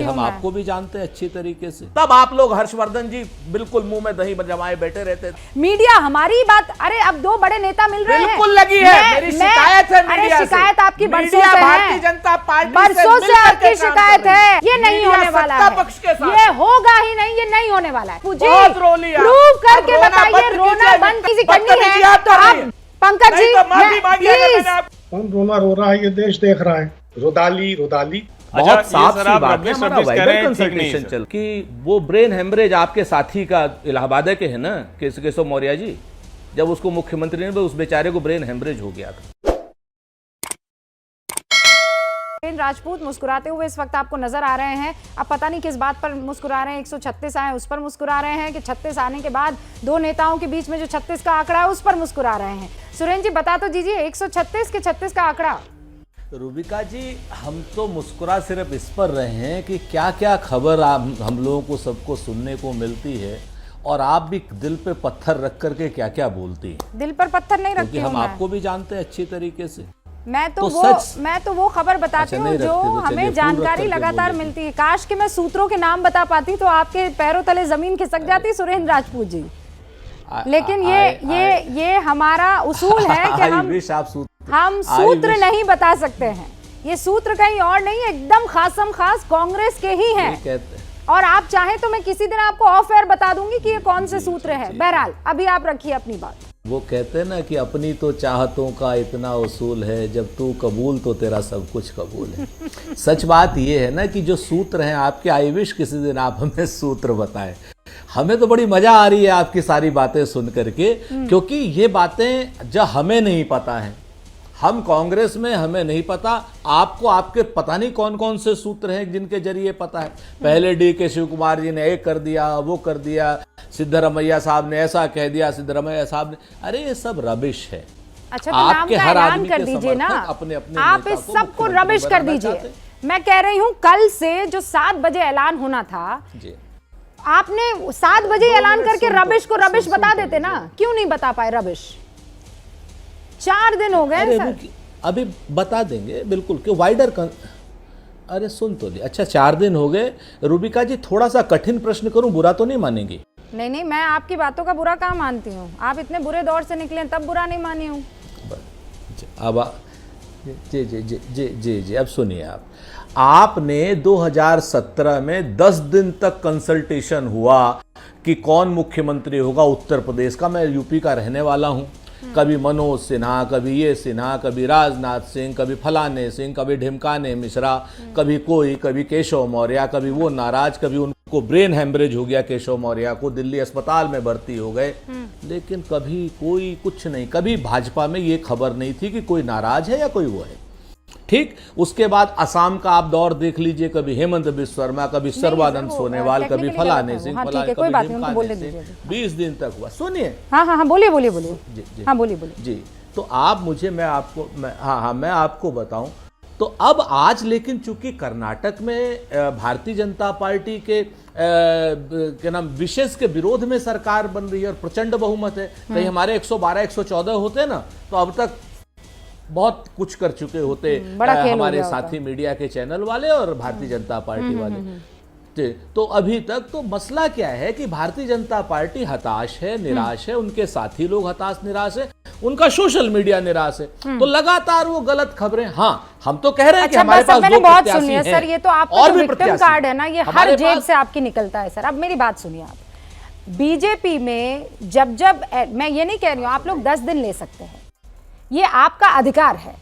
हम आपको भी जानते हैं अच्छी तरीके से। तब आप लोग हर्षवर्धन जी बिल्कुल मुंह में दही जमाए बैठे रहते थे। मीडिया हमारी बात, अरे अब दो बड़े नेता मिल रहे हैं, बिल्कुल लगी है। मेरी शिकायत है मीडिया से। शिकायत आपकी बरसों से भारतीय जनता पार्टी बरसों से आपकी शिकायत है। ये नहीं होने वाला है, ये होगा ही नहीं, ये नहीं होने वाला है। प्रूव करके बताइए, रोना बंद किसी करनी है तो आप पंकज जी प्लीज। कौन रोना रो रहा है, ये देश देख रहा है। रुदाली रुदाली बहुत साफ सी बात है, हमारा वाइडर कंसल्टेशन चल कि वो ब्रेन हेमरेज आपके साथी का इलाहाबाद के है ना, केशव मौर्य जी, जब उसको मुख्यमंत्री ने उस बेचारे को ब्रेन हेमरेज हो गया था। राजपूत मुस्कुराते हुए इस वक्त आपको नजर आ रहे हैं। अब पता नहीं किस बात पर मुस्कुरा रहे हैं, 136 आए उस पर मुस्कुरा रहे हैं कि 36 आने के बाद दो नेताओं के बीच में जो 36 का आंकड़ा है उस पर मुस्कुरा रहे हैं। सुरेंद्र जी बता तो दीजिए 136 के 36 का आंकड़ा। रूबिका जी, हम तो मुस्कुरा सिर्फ इस पर रहे हैं कि क्या क्या खबर हम लोगों को सबको सुनने को मिलती है, और आप भी दिल पे पत्थर रख करके क्या क्या बोलती हैं। दिल पर पत्थर नहीं रखती हूं, हम आपको भी जानते हैं अच्छी तरीके से। मैं तो वो खबर बताती हूँ जो हमें जानकारी लगातार मिलती है। काश कि मैं सूत्रों के नाम बता पाती तो आपके पैरों तले जमीन खिसक जाती सुरेंद्र राजपूत जी, लेकिन ये हमारा उसूल है कि हम सूत्र नहीं बता सकते हैं। ये सूत्र कहीं और नहीं, एकदम खासम खास कांग्रेस के ही हैं। और आप चाहें तो मैं किसी दिन आपको ऑफ एयर बता दूंगी कि ये कौन से सूत्र है। बहरहाल अभी आप रखिए अपनी बात। वो कहते हैं ना कि अपनी तो चाहतों का इतना उसूल है, जब तू कबूल तो तेरा सब कुछ कबूल है। सच बात ये है ना कि जो सूत्र हैं आपके, आई विश किसी दिन आप हमें सूत्र बताएं। हमें तो बड़ी मजा आ रही है आपकी सारी बातें सुन करके, क्योंकि ये बातें जब हमें नहीं पता है, हम कांग्रेस में हमें नहीं पता, आपको आपके पता नहीं कौन कौन से सूत्र हैं जिनके जरिए पता है। पहले DK शिव कुमार जी ने एक कर दिया, वो कर दिया, सिद्धरमैया साहब ने ऐसा कह दिया, सिद्धरमैया साहब ने, अरे ये सब रबिश है। अच्छा, तो आपके हर आदमी कर दीजिए ना, आप इस सब को रबिश कर दीजिए। मैं कह रही हूँ कल से जो 7 बजे ऐलान होना था, आपने 7 बजे ऐलान करके रबिश को रबिश बता देते ना, क्यों नहीं बता पाए रबिश? 4 दिन हो गए सर। अभी बता देंगे बिल्कुल कि वाइडर अरे सुन तो ले। अच्छा 4 दिन हो गए। रूबिका जी थोड़ा सा कठिन प्रश्न करूं, बुरा तो नहीं मानेंगी? नहीं, मैं आपकी बातों का बुरा कहाँ मानती हूँ। आप इतने बुरे दौर से निकले तब बुरा नहीं मानी हूँ। अब जी अब सुनिए, आपने 2017 में 10 दिन तक कंसल्टेशन हुआ कि कौन मुख्यमंत्री होगा उत्तर प्रदेश का। मैं यूपी का रहने वाला हूं। कभी मनोज सिन्हा, कभी ये सिन्हा, कभी राजनाथ सिंह, कभी फलाने सिंह, कभी ढिमकाने मिश्रा, कभी कोई, कभी केशव मौर्य, कभी वो नाराज, कभी उनको ब्रेन हेमरेज हो गया, केशव मौर्य को दिल्ली अस्पताल में भर्ती हो गए। लेकिन कभी कोई कुछ नहीं, कभी भाजपा में ये खबर नहीं थी कि कोई नाराज है या कोई वो है। ठीक, उसके बाद असम का आप दौर देख लीजिए, कभी हेमंत बिस्व शर्मा, कभी सर्बानंद सोनेवाल, कभी फलाने सिंह, कभी ढिमकाने सिंह, 20 दिन तक हुआ। सुनिए, हाँ बोलिए बोलिए जी। तो आप मुझे, मैं आपको बताऊं तो अब आज, लेकिन चूंकि कर्नाटक में भारतीय जनता पार्टी के क्या नाम विशेष के विरोध में सरकार बन रही है और प्रचंड बहुमत है, कहीं हमारे 112 114 होते ना तो अब तक बहुत कुछ कर चुके होते हमारे साथी मीडिया के चैनल वाले और भारतीय जनता पार्टी वाले। तो अभी तक तो मसला क्या है कि भारतीय जनता पार्टी हताश है, निराश है, उनके साथी लोग हताश निराश है, उनका सोशल मीडिया निराश है। तो लगातार वो गलत खबरें, हम तो कह रहे हैं कि हमारे पास दो प्रत्याशी हैं। सर ये तो आपका जो विक्टिम कार्ड है ना, ये हर जेब से आपकी निकलता है सर। अब मेरी बात सुनिए, आप बीजेपी में जब मैं ये नहीं कह रही हूँ आप लोग 10 दिन ले सकते हैं, ये आपका अधिकार है।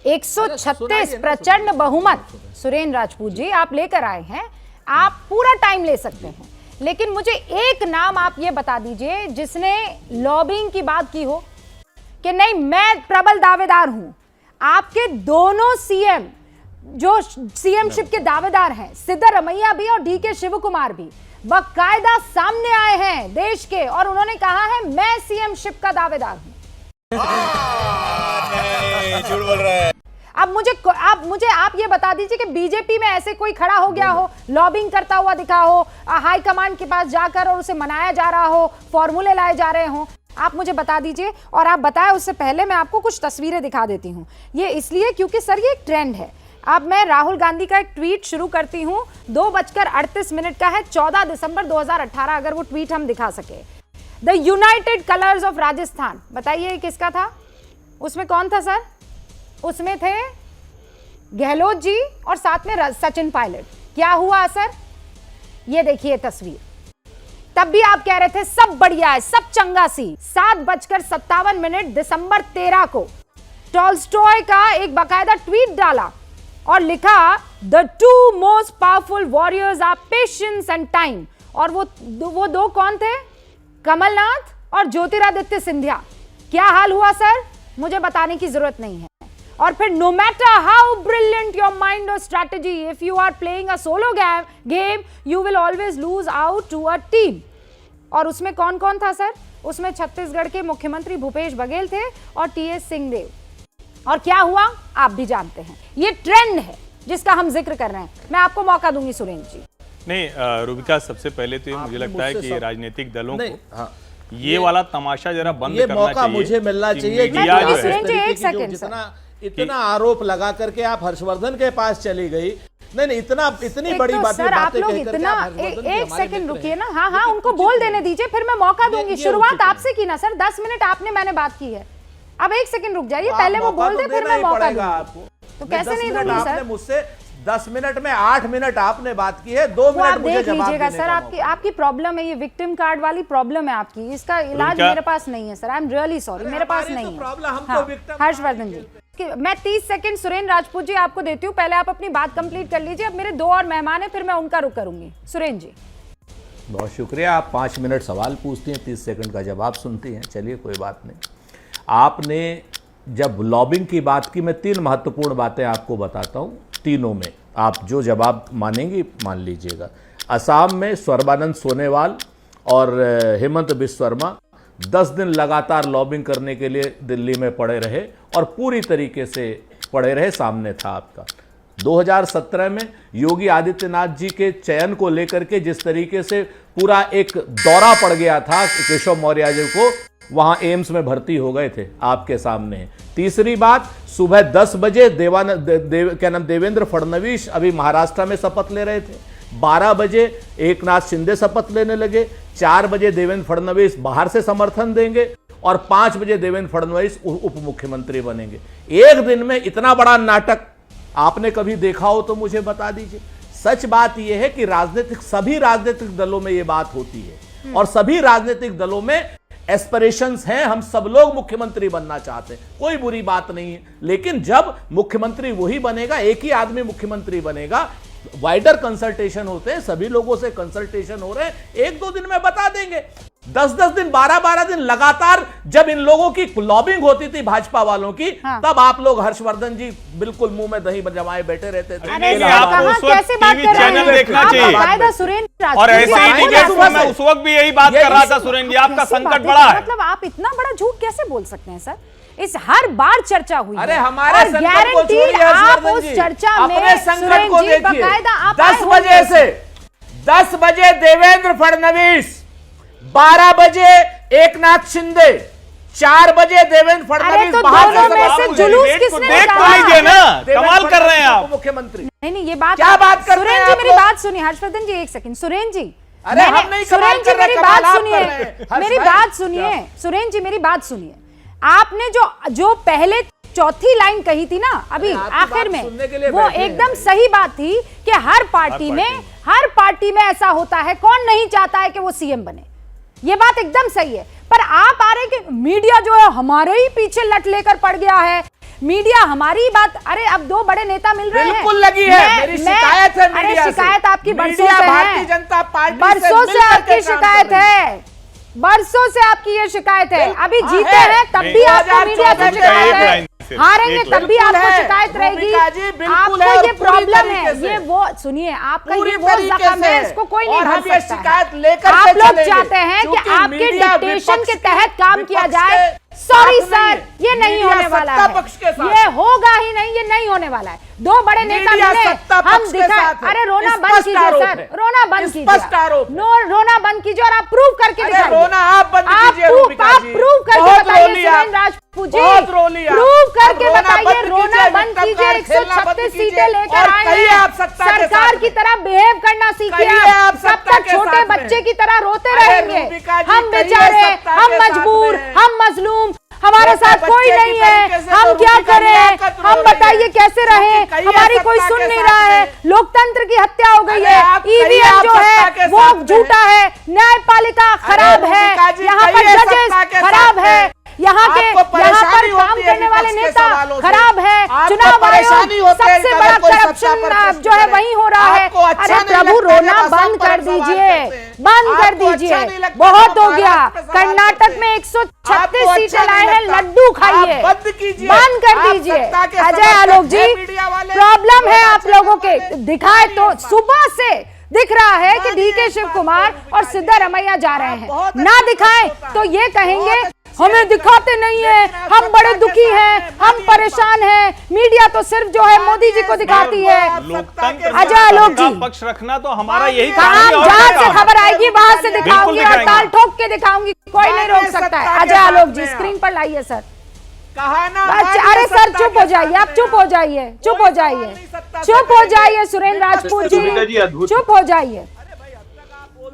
136 प्रचंड बहुमत सुरेंद्र राजपूत जी आप लेकर आए हैं, आप पूरा टाइम ले सकते हैं। लेकिन मुझे एक नाम आप ये बता दीजिए जिसने लॉबिंग की बात की हो कि नहीं मैं प्रबल दावेदार हूं। आपके दोनों सीएम जो सीएमशिप के दावेदार हैं, सिद्धरमैया भी और DK शिव कुमार भी, बाकायदा सामने आए हैं देश के और उन्होंने कहा है मैं सीएमशिप का दावेदार हूं। झूठ बोल रहा है। अब मुझे आप ये बता दीजिए कि बीजेपी में ऐसे कोई खड़ा हो गया हो, लॉबिंग करता हुआ दिखा हो, हाई कमांड के पास जाकर और उसे मनाया जा रहा हो, फॉर्मूले लाए जा रहे हो, आप मुझे बता दीजिए। और आप बताएं उससे पहले मैं आपको कुछ तस्वीरें दिखा देती हूं। ये इसलिए क्योंकि सर ये एक ट्रेंड है अब मैं राहुल गांधी का एक ट्वीट शुरू करती हूं, 2:38 का है, 14 दिसंबर 2018, अगर वो ट्वीट हम दिखा सके। The United colours of Rajasthan, बताइए किसका था? उसमें कौन था सर? उसमें थे गहलोत जी और साथ में सचिन पायलट। क्या हुआ असर? ये देखिए तस्वीर। तब भी आप कह रहे थे सब बढ़िया है, सब चंगा सी। 7:57 दिसंबर 13 को टॉल्स्टॉय का एक बाकायदा ट्वीट डाला और लिखा, the two most powerful warriors are patience and time. और वो दो कौन थे? कमलनाथ और ज्योतिरादित्य सिंधिया। क्या हाल हुआ सर? मुझे बताने की जरूरत नहीं है। और फिर no matter how brilliant your mind और strategy, if you are playing a solo game you will always lose out to a team. और उसमें कौन कौन था सर? उसमें छत्तीसगढ़ के मुख्यमंत्री भूपेश बघेल थे और टीएस सिंहदेव। और क्या हुआ आप भी जानते हैं। ये ट्रेंड है जिसका हम जिक्र कर रहे हैं। मैं आपको मौका दूंगी सुरेंद्र जी। नहीं रूबिका, सबसे पहले तो मुझे लगता है कि राजनीतिक दलों को हाँ, ये वाला तमाशा जरा बंद करना चाहिए। मौका मुझे मिलना चाहिए। इतना आरोप लगा करके आप हर्षवर्धन के पास चली गई। नहीं, इतनी बड़ी बातें आप लोग इतना एक सेकंड रुकिए ना। हाँ, उनको बोल देने दीजिए, फिर मैं मौका दूंगी। शुरुआत आपसे की ना सर, 10 मिनट आपने मैंने बात की है। अब एक सेकंड रुक जाइए, पहले वो बोल दे फिर मैं मौका दूंगा आपको। तो कैसे नहीं दूंगी सर? मुझसे 10 मिनट में 8 मिनट आपने बात की है, 2 मिनट मुझे देख लीजिएगा सर। आपकी प्रॉब्लम है, ये विक्टिम कार्ड वाली प्रॉब्लम है आपकी। इसका इलाज मेरे पास नहीं है sir. I am really sorry, मेरे पास नहीं है। हर्षवर्धन जी, मैं 30 सेकंड सुरेंद्र राजपूत जी आपको देती हूँ। पहले आप अपनी बात कंप्लीट कर लीजिए। अब मेरे 2 और मेहमान हैं, फिर मैं उनका रुख करूंगी। सुरेंद्र जी, बहुत शुक्रिया। आप 5 मिनट सवाल पूछती हैं, 30 सेकंड का जवाब सुनती हैं। चलिए कोई बात नहीं। आपने जब लॉबिंग की बात की, मैं 3 महत्वपूर्ण बातें आपको बताता हूँ। तीनों में आप जो जवाब मानेंगी मान लीजिएगा। असम में सर्बानंद सोनोवाल और हेमंत बिस्व शर्मा 10 दिन लगातार लॉबिंग करने के लिए दिल्ली में पड़े रहे और पूरी तरीके से पड़े रहे, सामने था आपका। 2017 में योगी आदित्यनाथ जी के चयन को लेकर के जिस तरीके से पूरा एक दौरा पड़ गया था केशव मौर्य जी को, वहां एम्स में भर्ती हो गए थे, आपके सामने है। तीसरी बात, सुबह 10 बजे देवेंद्र फडणवीस अभी महाराष्ट्र में शपथ ले रहे थे। 12 बजे एकनाथ शिंदे शपथ लेने लगे। 4 बजे देवेंद्र फडणवीस बाहर से समर्थन देंगे और 5 बजे देवेंद्र फडणवीस उप मुख्यमंत्री बनेंगे। एक दिन में इतना बड़ा नाटक आपने कभी देखा हो तो मुझे बता दीजिए। सच बात यह है कि सभी राजनीतिक दलों में यह बात होती है और सभी राजनीतिक दलों में एस्पिरेशंस हैं। हम सब लोग मुख्यमंत्री बनना चाहते हैं, कोई बुरी बात नहीं है। लेकिन जब मुख्यमंत्री वही बनेगा, एक ही आदमी मुख्यमंत्री बनेगा, वाइडर कंसल्टेशन होते हैं, सभी लोगों से कंसल्टेशन हो रहे हैं, 1-2 दिन में बता देंगे। 10-10 दिन 12-12 दिन लगातार जब इन लोगों की लॉबिंग होती थी भाजपा वालों की, तब आप लोग हर्षवर्धन जी बिल्कुल मुंह में दही जमाए बैठे रहते थे। कैसे बात कर रहे हैं? देखना चाहिए सुरेंद्र, और ऐसे ही मैं उस वक्त भी यही बात कर रहा था सुरेंद्र जी, आपका संकट बड़ा है। मतलब आप इतना बड़ा झूठ कैसे बोल सकते हैं सर? इस हर बार चर्चा हुई। अरे हमारे संकट को छोड़िए आप उस चर्चा में अपने संकट को देखिए। 10 10 बजे देवेंद्र फडणवीस, 12 बजे एकनाथ शिंदे, 4 बजे देवेंद्र फडणवीस बाहर से जुलूस किसने निकाला? ना कमाल कर रहे हैं आप मुख्यमंत्री। नहीं, ये बात क्या बात कर रहे हैं? सुरेंद्र जी मेरी बात सुनिए। हर्षवर्धन जी एक सेकंड। सुरेंद्र जी, अरे हम नहीं कमाल कर रहे, मेरी बात सुनिए, मेरी बात सुनिए। सुरेंद्र जी मेरी बात सुनिए। आपने जो पहले चौथी लाइन कही थी ना अभी आखिर में, वो एकदम सही बात थी कि हर पार्टी में ऐसा होता है। कौन नहीं चाहता है कि वो सीएम बने? ये बात एकदम सही है। पर आप आ रहे कि मीडिया जो है हमारे ही पीछे लट लेकर पड़ गया है, मीडिया हमारी बात। अरे अब 2 बड़े नेता मिल रहे हैं, बिल्कुल लगी है। मेरी शिकायत है मीडिया से। शिकायत आपकी बरसों से भारतीय जनता पार्टी बरसों से आपकी शिकायत है, बरसों से आपकी ये शिकायत है। अभी जीते हैं तब भी आपको मीडिया से शिकायत है, हारेंगे तब भी आपको शिकायत रहेगी। आपको ये प्रॉब्लम है, ये वो सुनिए, आपका ये वो जख्म है, इसको कोई नहीं भर सकता है। आप लोग चाहते हैं कि आपके डिक्टेशन के तहत काम किया जाए। सॉरी सर, ये नहीं होने वाला है, ये होगा ही नहीं, ये नहीं होने वाला है। 2 बड़े नेता मिले, हम दिखाए। अरे रोना बंद कीजिए सर, रोना बंद कीजिए, रोना बंद कीजिए और आप प्रूव करके दिखाइए। रोना आप बंद कीजिए, आप प्रूव करके बताइए सुरेंद्र राजपूत जी, प्रूव करके बताइए, रोना बंद कीजिए, 136 सीटें लेकर आए हैं, सरकार की तरह बिहेव करना सीखिए। कब तक छोटे बच्चे की तरह रोते रहेंगे? हम बेचारे, हम मजबूर, हम मजलूम, हमारे साथ कोई नहीं है, हम क्या करें? हम बताइए कैसे रहें? हमारी कोई सुन नहीं रहा है, लोकतंत्र की हत्या हो गई है, ईवीएम जो है वो झूठा है, न्यायपालिका खराब है, यहाँ पर जजेस खराब है, यहाँ पर काम करने वाले नेता खराब है, चुनाव आयोग सबसे बड़ा करप्शन जो है वही हो रहा है। अरे प्रभु, रोना बंद कर दीजिए, बंद कर दीजिए, बहुत हो गया। कर्नाटक में 136 सीटें लाए हैं, लड्डू खाइए, बंद कर दीजिए। अजय आलोक जी, प्रॉब्लम है आप लोगों के, दिखाए तो सुबह से दिख रहा है कि डीके शिव कुमार और सिद्धारमैया जा रहे हैं, ना दिखाएं तो ये कहेंगे हमें दिखाते नहीं है, हम बड़े दुखी हैं, हम परेशान हैं, मीडिया तो सिर्फ जो है मोदी जी को दिखाती है। अजय आलोक जी, पक्ष रखना तो हमारा यही काम, जहां से खबर आएगी वहां से दिखाऊंगी, हड़ताल ठोक के दिखाऊंगी, कोई नहीं रोक सकता है। अजय आलोक जी स्क्रीन पर लाइए सर। अरे सर चुप हो जाइए, आप चुप हो जाइए, चुप हो जाइए, चुप हो जाइए सुरेंद्र राजपूत जी, चुप हो जाइए,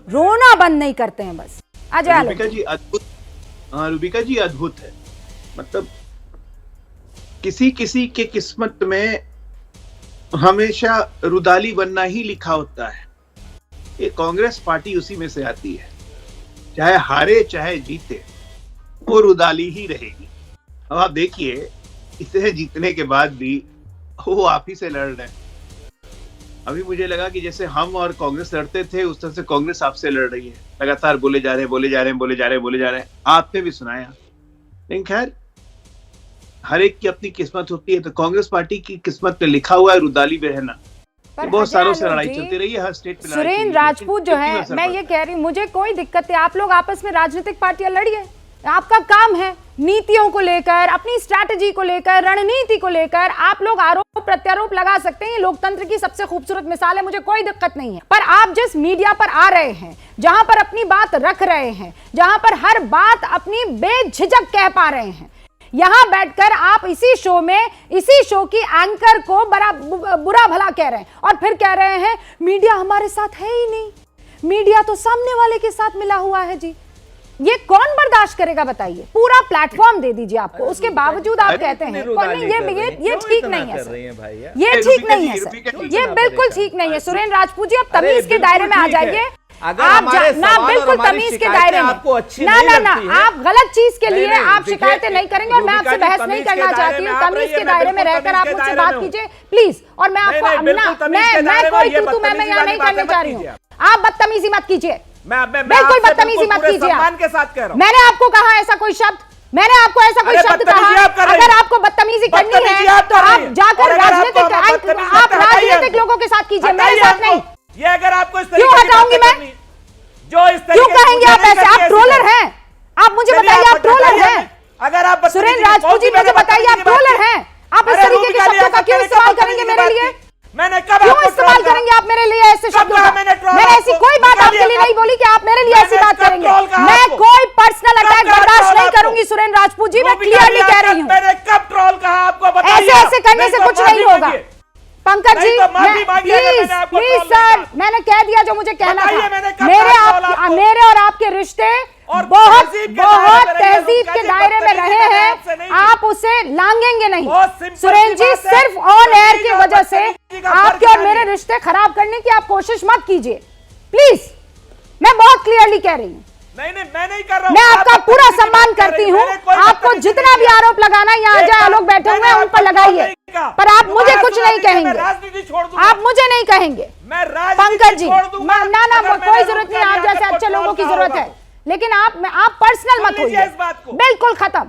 रोना बंद नहीं करते हैं बस। अजय आलोक जी अद्भुत, रूबिका जी अद्भुत है, मतलब किसी किसी के किस्मत में हमेशा रुदाली बनना ही लिखा होता है। ये कांग्रेस पार्टी उसी में से आती है, चाहे हारे चाहे जीते वो रुदाली ही रहेगी। अब आप देखिए, इतने जीतने के बाद भी वो आप ही से लड़ रहे हैं। अभी मुझे लगा कि जैसे हम और कांग्रेस लड़ते थे उस तरह से कांग्रेस आपसे लड़ रही है, लगातार बोले जा रहे हैं, बोले जा रहे हैं, बोले जा रहे हैं, बोले जा रहे हैं। आपने भी सुनाया, लेकिन खैर हर एक की अपनी किस्मत होती है। तो कांग्रेस पार्टी की किस्मत में लिखा हुआ है रुदाली बहना। बहुत सालों से लड़ाई चलती रही है, हर स्टेट में। सुरेंद्र राजपूत जो है, मैं ये कह रही हूँ, मुझे कोई दिक्कत है, आप लोग आपस में राजनीतिक पार्टियां लड़िए, आपका काम है। नीतियों को लेकर, अपनी स्ट्रैटेजी को लेकर, रणनीति को लेकर आप लोग आरोप प्रत्यारोप लगा सकते हैं, लोकतंत्र की सबसे खूबसूरत मिसाल है, मुझे कोई दिक्कत नहीं है। पर आप जिस मीडिया पर आ रहे हैं, जहां पर अपनी बात रख रहे हैं, जहां पर हर बात अपनी बेझिझक कह पा रहे हैं, यहां बैठकर आप इसी शो में, इसी शो की एंकर को बड़ा बुरा भला कह रहे हैं और फिर कह रहे हैं मीडिया हमारे साथ है ही नहीं, मीडिया तो सामने वाले के साथ मिला हुआ है। जी, ये कौन बर्दाश्त करेगा बताइए? पूरा प्लेटफॉर्म दे दीजिए आपको, उसके बावजूद आप कहते हैं ये ठीक नहीं है सर, ये ठीक नहीं है सर, ये बिल्कुल ठीक नहीं है। सुरेंद्र राजपूत जी, आप तमीज के दायरे में आ जाइए, आप ना बिल्कुल तमीज के दायरे में, ना आप गलत चीज के लिए आप शिकायतें नहीं करेंगे और मैं आपसे बहस नहीं करना चाहती हूँ। तमीज के दायरे में रहकर आप मुझसे बात कीजिए प्लीज, और मैं आपको मैं कोई तू मैं यहाँ नहीं करने चाह रही हूँ, आप बदतमीजी मत कीजिए, बिल्कुल बदतमीजी मत कीजिए। मैंने आपको कहा ऐसा कोई शब्द, मैंने आपको ऐसा कोई शब्द कहा? अगर आपको बदतमीजी करनी है तो आप जाकर राजनीतिक लोगों के साथ कीजिए, मेरे साथ नहीं। ये अगर आपको क्यों हटाऊंगी मैं? जो इस क्यों कहेंगे आप ऐसे? आप ट्रोलर हैं, आप मुझे बताइए, आप ट्रोलर हैं। अगर आप सुरेंद्र राजपूत जी मुझे बताइए, आप ट्रोलर हैं, आप इस तरीके के शब्दों का क्यों इस्तेमाल करेंगे मेरे लिए? मैंने कब क्यों इस्तेमाल करेंगे आप मेरे लिए ऐसे शब्दों का? मैंने ऐसी कोई बात आपके लिए नहीं बोली कि आप मेरे लिए ऐसी बात करेंगे। मैं कोई पर्सनल अटैक बर्दाश्त नहीं करूंगी सुरेंद्र राजपूत जी, मैं क्लियरली कह रही हूँ। मैंने कब ट्रोल कहा आपको बताइए? ऐसे करने से कुछ नहीं होगा पंकज जी, प्लीज सर, मैंने कह दिया जो मुझे कहना था। मेरे और आपके रिश्ते बहुत तहजीब के दायरे में रहे हैं, आप उसे लांघेंगे नहीं। सुरेंद्र जी, सिर्फ ऑन एयर की वजह से आपके और मेरे रिश्ते खराब करने की आप कोशिश मत कीजिए प्लीज, मैं बहुत क्लियरली कह रही हूँ। नहीं, मैं नहीं कर रहा हूं। मैं आपका पूरा सम्मान करती हूँ, आपको जितना भी आरोप लगाना है, यहाँ अजय आलोक बैठे हुए हैं उन पर लगाइए, पर आप मुझे कुछ नहीं कहेंगे, आप मुझे नहीं कहेंगे पंकज जी। ना कोई जरूरत नहीं, आप जैसे अच्छे लोगों की जरूरत है, लेकिन आप पर्सनल मत होइए, बिल्कुल खत्म।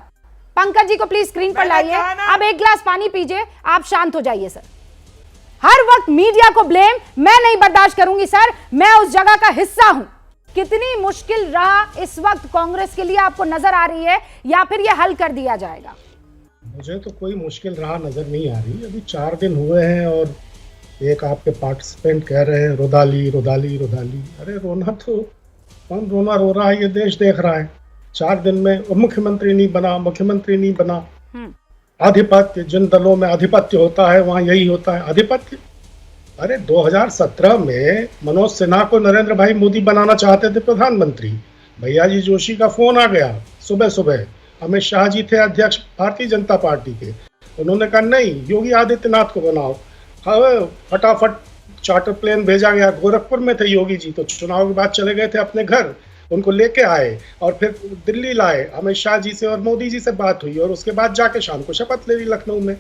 पंकज जी को प्लीज स्क्रीन पर लाइए, आप एक गिलास पानी पीजिए, आप शांत हो जाइए सर। हर वक्त मीडिया को ब्लेम मैं नहीं बर्दाश्त करूंगी सर, मैं उस जगह का हिस्सा हूं। कितनी मुश्किल राह इस वक्त कांग्रेस के लिए आपको नजर आ रही है, या फिर यह हल कर दिया जाएगा? मुझे तो कोई मुश्किल राह नजर नहीं आ रही। अभी 4 दिन हुए हैं और एक आपके पार्टिसिपेंट कह रहे हैं रुदाली रुदाली रुदाली। अरे रोना तो कौन रोना रो रहा है, ये देश देख रहा है। 4 दिन में मुख्यमंत्री नहीं बना, मुख्यमंत्री नहीं बना, आधिपत्य, जिन दलों में आधिपत्य होता है वहां यही होता है, आधिपत्य। अरे 2017 में मनोज सिन्हा को नरेंद्र भाई मोदी बनाना चाहते थे प्रधानमंत्री, भैया जी जोशी का फोन आ गया सुबह सुबह, अमित शाह जी थे अध्यक्ष भारतीय जनता पार्टी के, उन्होंने कहा नहीं योगी आदित्यनाथ को बनाओ। हाँ, फटाफट चार्टर प्लेन भेजा गया, गोरखपुर में थे योगी जी, तो चुनाव के बाद चले गए थे अपने घर, उनको लेके आए और फिर दिल्ली लाए, अमित शाह जी से और मोदी जी से बात हुई और उसके बाद जाके शाम को शपथ ले ली लखनऊ में।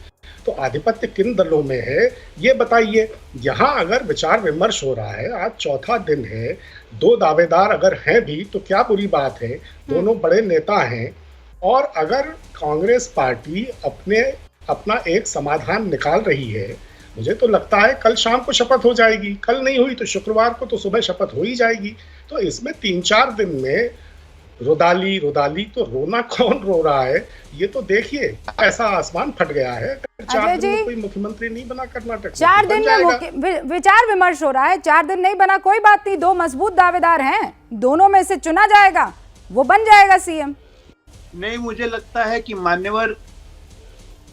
तो आधिपत्य किन दलों में है ये बताइए। यहाँ अगर विचार विमर्श हो रहा है, आज चौथा दिन है, दो दावेदार अगर हैं भी तो क्या बुरी बात है, दोनों बड़े नेता हैं, और अगर कांग्रेस पार्टी अपना एक समाधान निकाल रही है, मुझे तो लगता है कल शाम को शपथ हो जाएगी, कल नहीं हुई तो शुक्रवार को तो सुबह शपथ हो ही जाएगी। तो इसमें 3-4 दिन में रुदाली तो रोना कौन रो रहा है, ये तो देखिए ऐसा आसमान फट गया है। 4 दिन में कोई मुख्यमंत्री नहीं बना कर्नाटक, 4 दिन में विचार विमर्श हो रहा है, 4 दिन नहीं बना कोई बात नहीं, 2 मजबूत दावेदार हैं, दोनों में से चुना जाएगा, वो बन जाएगा सीएम। नहीं, मुझे लगता है कि मान्यवर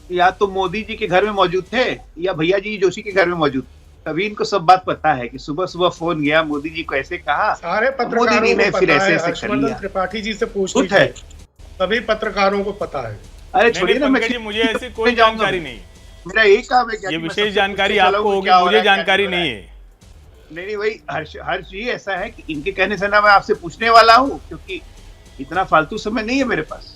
या तो मोदी जी के घर में मौजूद थे या भैया जी जोशी के घर में मौजूद, तभी इनको सब बात पता है कि सुबह सुबह फोन गया, मोदी जी को ऐसे कहा, सारे मोदी जी ने फिर ऐसे कर लिया। त्रिपाठी जी से पूछ लीजिए, सभी पत्रकारों को पता है। अरे छोड़िए ना, मुझे ऐसी कोई जानकारी नहीं, मेरा यही काम है, ये विशेष जानकारी आपको होगी, मुझे जानकारी नहीं है। नहीं वही हर्ष जी, ऐसा है कि इनके कहने से ना मैं आपसे पूछने वाला हूँ, क्योंकि इतना फालतू समय नहीं है मेरे पास।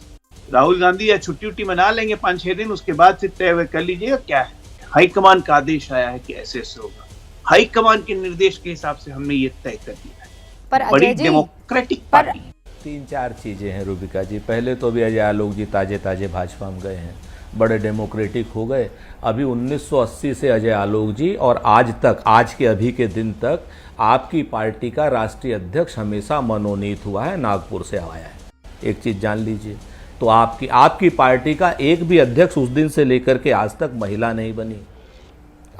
राहुल गांधी या छुट्टी मना लेंगे 5-6 दिन, उसके बाद फिर तय कर लीजिएगा क्या है। हाईकमान का आदेश आया है कि ऐसे होगा, हाईकमान के निर्देश के हिसाब से हमने ये तय कर दिया है। पर बड़ी डेमोक्रेटिक पार्टी। 3-4 चीजें हैं रूबिका जी। पहले तो अभी अजय आलोक जी ताजे भाजपा में गए हैं, बड़े डेमोक्रेटिक हो गए। अभी 1980 से अजय आलोक जी और आज तक, आज के अभी के दिन तक आपकी पार्टी का राष्ट्रीय अध्यक्ष हमेशा मनोनीत हुआ है, नागपुर से आया है, एक चीज जान लीजिए। तो आपकी पार्टी का एक भी अध्यक्ष उस दिन से लेकर के आज तक महिला नहीं बनी।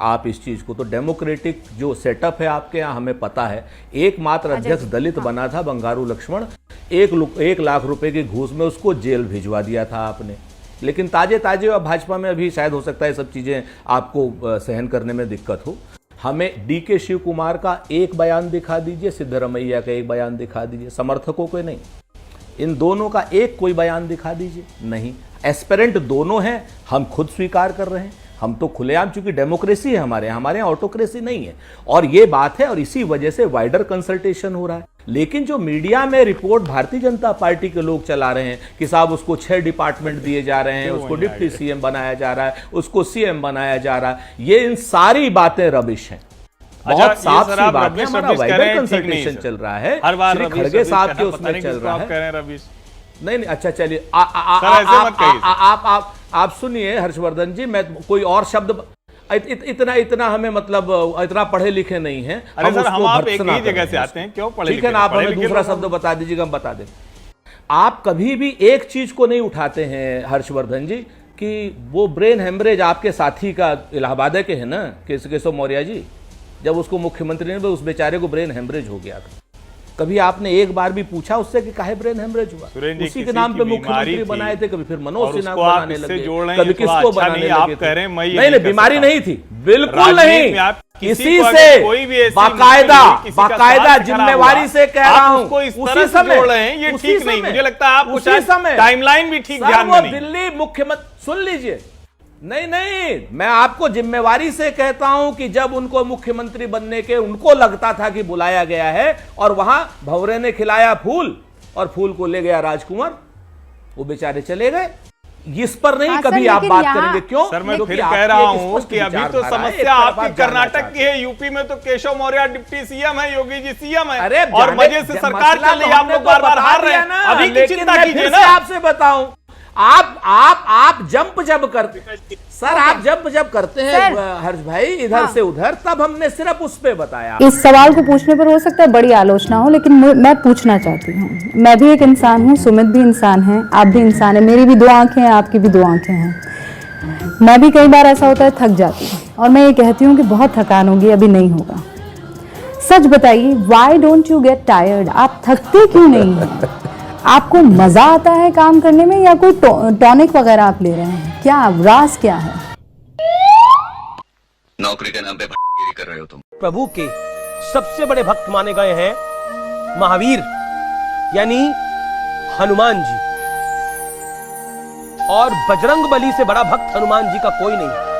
आप इस चीज को, तो डेमोक्रेटिक जो सेटअप है आपके यहाँ हमें पता है। एकमात्र अध्यक्ष दलित बना था बंगारू लक्ष्मण, 1 लाख रुपए की घूस में उसको जेल भिजवा दिया था आपने। लेकिन ताजे और भाजपा में अभी शायद हो सकता है सब चीजें आपको सहन करने में दिक्कत हो। हमें डीके शिव कुमार का एक बयान दिखा दीजिए, सिद्धरमैया का एक बयान दिखा दीजिए, समर्थकों को नहीं, इन दोनों का एक कोई बयान दिखा दीजिए। नहीं, एस्पिरेंट दोनों हैं, हम खुद स्वीकार कर रहे हैं, हम तो खुलेआम, चूंकि डेमोक्रेसी है हमारे यहाँ ऑटोक्रेसी नहीं है, और ये बात है, और इसी वजह से वाइडर कंसल्टेशन हो रहा है। लेकिन जो मीडिया में रिपोर्ट भारतीय जनता पार्टी के लोग चला रहे हैं कि साहब उसको 6 डिपार्टमेंट दिए जा रहे हैं, उसको डिप्टी सीएम बनाया जा रहा है, उसको सीएम बनाया जा रहा है, ये इन सारी बातें रबिश हैं। बहुत साफ सी बात है, हमारा वाइडर कंसल्टेशन चल रहा है, हर बार खड़गे साहब के उसमें चल रहा है। नहीं, अच्छा चलिए, आप सुनिए हर्षवर्धन जी, मैं कोई और शब्द इतना हमें मतलब इतना पढ़े लिखे नहीं है। अरे सर, हम आप एक ही जगह से आते हैं, क्यों पढ़े लिखे? ठीक है ना, आप हमें दूसरा शब्द बता दीजिएगा, हम बता दें। आप कभी भी एक चीज को नहीं उठाते हैं हर्षवर्धन जी कि वो ब्रेन हेमरेज आपके साथी का इलाहाबाद के है ना, केशव मौर्य जी, जब उसको मुख्यमंत्री ने, उस बेचारे को ब्रेन हेमरेज हो गया था। कभी आपने एक बार भी पूछा उससे कि काहे ब्रेन हेमरेज हुआ? उसी के नाम पे मुख्यमंत्री बनाए थे, कभी फिर मनोज सिन्हा को बनाने लगे, कभी किसको बनाने लगे। नहीं, बीमारी नहीं थी, बिल्कुल नहीं। इसी से बाकायदा जिम्मेवारी से कह रहा हूं, उसी समय ये ठीक नहीं, मुझे लगता है आप उसी समय टाइमलाइन भी ठीक ध्यान में नहीं। दिल्ली मुख्यमंत्री, सुन लीजिए, नहीं, मैं आपको जिम्मेवारी से कहता हूं कि जब उनको मुख्यमंत्री बनने के उनको लगता था कि बुलाया गया है, और वहां भंवरे ने खिलाया फूल और फूल को ले गया राजकुमार, वो बेचारे चले गए। इस पर नहीं कभी आप बात करेंगे, क्यों? सर, मैं फिर कह रहा हूं कि अभी तो समस्या आपकी कर्नाटक की है, यूपी में तो केशव मौर्य डिप्टी सीएम है, योगी जी सीएम है, और मजे से सरकार चल रही है, आप लोग बार हार रहे हैं। अभी की चिंता कीजिए ना। आपसे बताऊं, आप जंप जब करते, सर आप जब करते हैं हर्ष भाई इधर से उधर, तब हमने सिर्फ उस पे बताया। इस सवाल को पूछने पर हो सकता है बड़ी आलोचना हो, लेकिन मैं पूछना चाहती हूँ। मैं भी एक इंसान हूँ, सुमित भी इंसान है, आप भी इंसान है, मेरी भी 2 आंखें हैं, आपकी भी 2 आंखें हैं। मैं भी कई बार ऐसा होता है थक जाती हूँ, और मैं ये कहती हूँ कि बहुत थकान होगी, अभी नहीं होगा। सच बताइए, why don't you get tired? आप थकते क्यों नहीं हैं? आपको मजा आता है काम करने में या कोई टॉनिक वगैरह आप ले रहे हैं? क्या राज क्या है? नौकरी के नाम पे भटकीगिरी कर रहे हो तुम। प्रभु के सबसे बड़े भक्त माने गए हैं महावीर यानी हनुमान जी, और बजरंग बली से बड़ा भक्त हनुमान जी का कोई नहीं।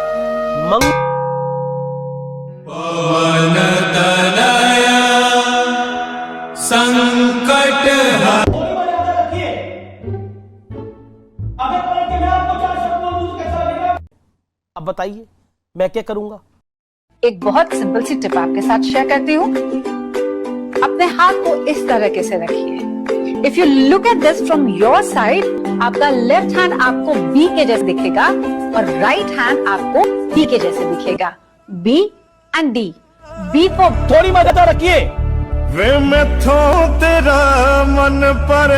अब बताइए मैं क्या करूंगा? एक बहुत सिंपल सी टिप आपके साथ शेयर करती हूँ। अपने हाथ को इस तरीके से रखिए। If you look at this from your side, आपका लेफ्ट हैंड आपको बी के जैसे दिखेगा और राइट हैंड आपको डी के जैसे दिखेगा। B and D. B for थोड़ी मदद रखिए। वे मैं थो तेरा मन पर